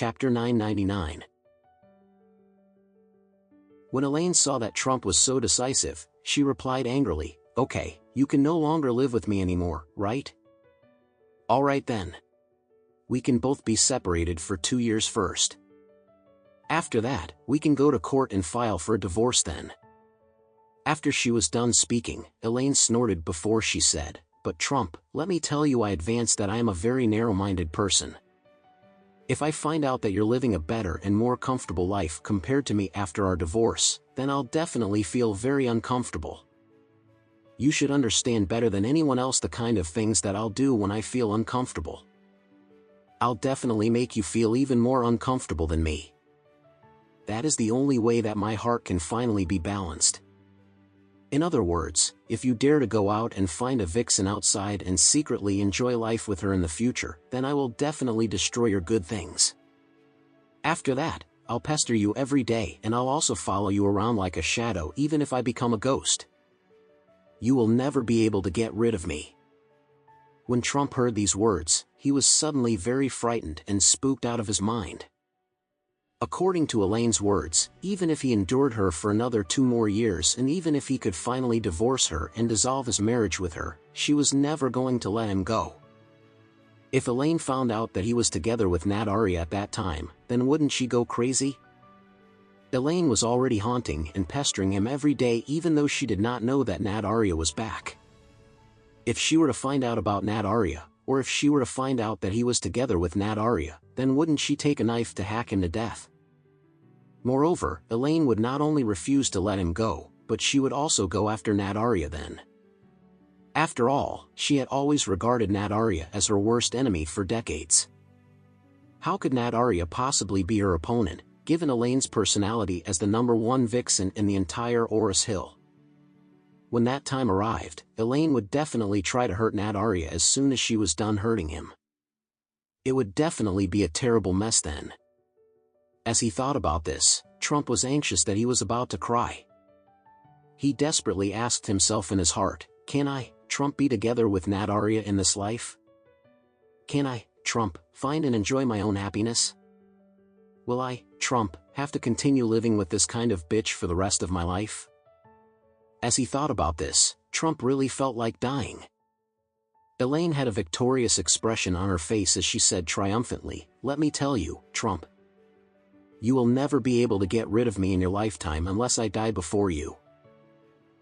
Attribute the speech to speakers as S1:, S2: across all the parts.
S1: Chapter 999. When Elaine saw that Trump was so decisive, she replied angrily, "Okay, you can no longer live with me anymore, right? All right then. We can both be separated for 2 years first. After that, we can go to court and file for a divorce then." After she was done speaking, Elaine snorted before she said, "But Trump, let me tell you, I advance that I am a very narrow-minded person. If I find out that you're living a better and more comfortable life compared to me after our divorce, then I'll definitely feel very uncomfortable. You should understand better than anyone else the kind of things that I'll do when I feel uncomfortable. I'll definitely make you feel even more uncomfortable than me. That is the only way that my heart can finally be balanced. In other words, if you dare to go out and find a vixen outside and secretly enjoy life with her in the future, then I will definitely destroy your good things. After that, I'll pester you every day and I'll also follow you around like a shadow even if I become a ghost. You will never be able to get rid of me." When Trump heard these words, he was suddenly very frightened and spooked out of his mind. According to Elaine's words, even if he endured her for another 2 more years and even if he could finally divorce her and dissolve his marriage with her, she was never going to let him go. If Elaine found out that he was together with Nat Arya at that time, then wouldn't she go crazy? Elaine was already haunting and pestering him every day even though she did not know that Nat Arya was back. If she were to find out about Nat Arya, or if she were to find out that he was together with Nat Arya, then wouldn't she take a knife to hack him to death? Moreover, Elaine would not only refuse to let him go, but she would also go after Nat Arya then. After all, she had always regarded Nat Arya as her worst enemy for decades. How could Nat Arya possibly be her opponent, given Elaine's personality as the #1 vixen in the entire Oris Hill? When that time arrived, Elaine would definitely try to hurt Nat Arya as soon as she was done hurting him. It would definitely be a terrible mess then. As he thought about this, Trump was anxious that he was about to cry. He desperately asked himself in his heart, "Can I, Trump, be together with Nat Arya in this life? Can I, Trump, find and enjoy my own happiness? Will I, Trump, have to continue living with this kind of bitch for the rest of my life?" As he thought about this, Trump really felt like dying. Elaine had a victorious expression on her face as she said triumphantly, "Let me tell you, Trump. You will never be able to get rid of me in your lifetime unless I die before you.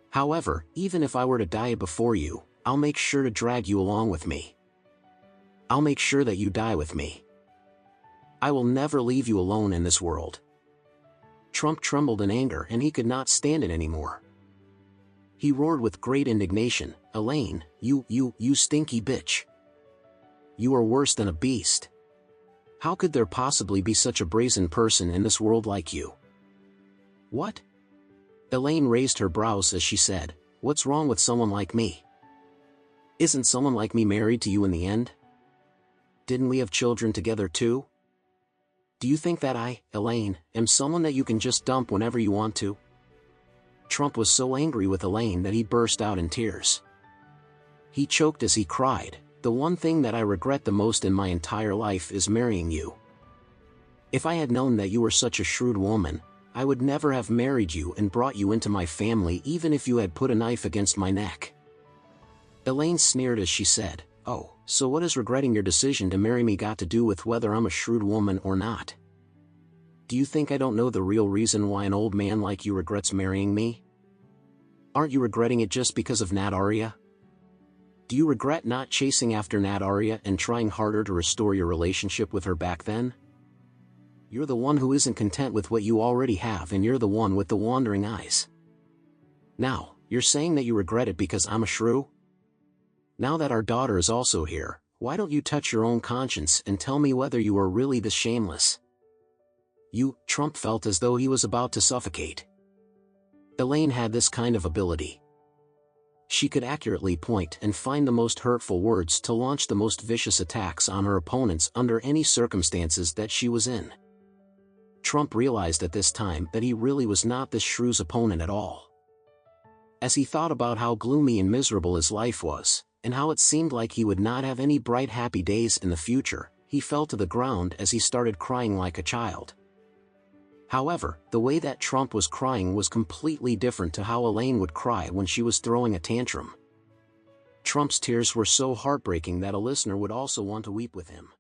S1: However, even if I were to die before you, I'll make sure to drag you along with me. I'll make sure that you die with me. I will never leave you alone in this world." Trump trembled in anger and he could not stand it anymore. He roared with great indignation, "Elaine, you stinky bitch. You are worse than a beast. How could there possibly be such a brazen person in this world like you?" "What?" Elaine raised her brows as she said, "What's wrong with someone like me? Isn't someone like me married to you in the end? Didn't we have children together too? Do you think that I, Elaine, am someone that you can just dump whenever you want to?" Trump was so angry with Elaine that he burst out in tears. He choked as he cried, "The one thing that I regret the most in my entire life is marrying you. If I had known that you were such a shrewd woman, I would never have married you and brought you into my family even if you had put a knife against my neck." Elaine sneered as she said, "Oh, so what has regretting your decision to marry me got to do with whether I'm a shrewd woman or not? Do you think I don't know the real reason why an old man like you regrets marrying me? Aren't you regretting it just because of Nat Arya? Do you regret not chasing after Nat Arya and trying harder to restore your relationship with her back then? You're the one who isn't content with what you already have and you're the one with the wandering eyes. Now, you're saying that you regret it because I'm a shrew? Now that our daughter is also here, why don't you touch your own conscience and tell me whether you are really this shameless?" Trump felt as though he was about to suffocate. Elaine had this kind of ability. She could accurately point and find the most hurtful words to launch the most vicious attacks on her opponents under any circumstances that she was in. Trump realized at this time that he really was not this shrew's opponent at all. As he thought about how gloomy and miserable his life was, and how it seemed like he would not have any bright happy days in the future, he fell to the ground as he started crying like a child. However, the way that Trump was crying was completely different to how Elaine would cry when she was throwing a tantrum. Trump's tears were so heartbreaking that a listener would also want to weep with him.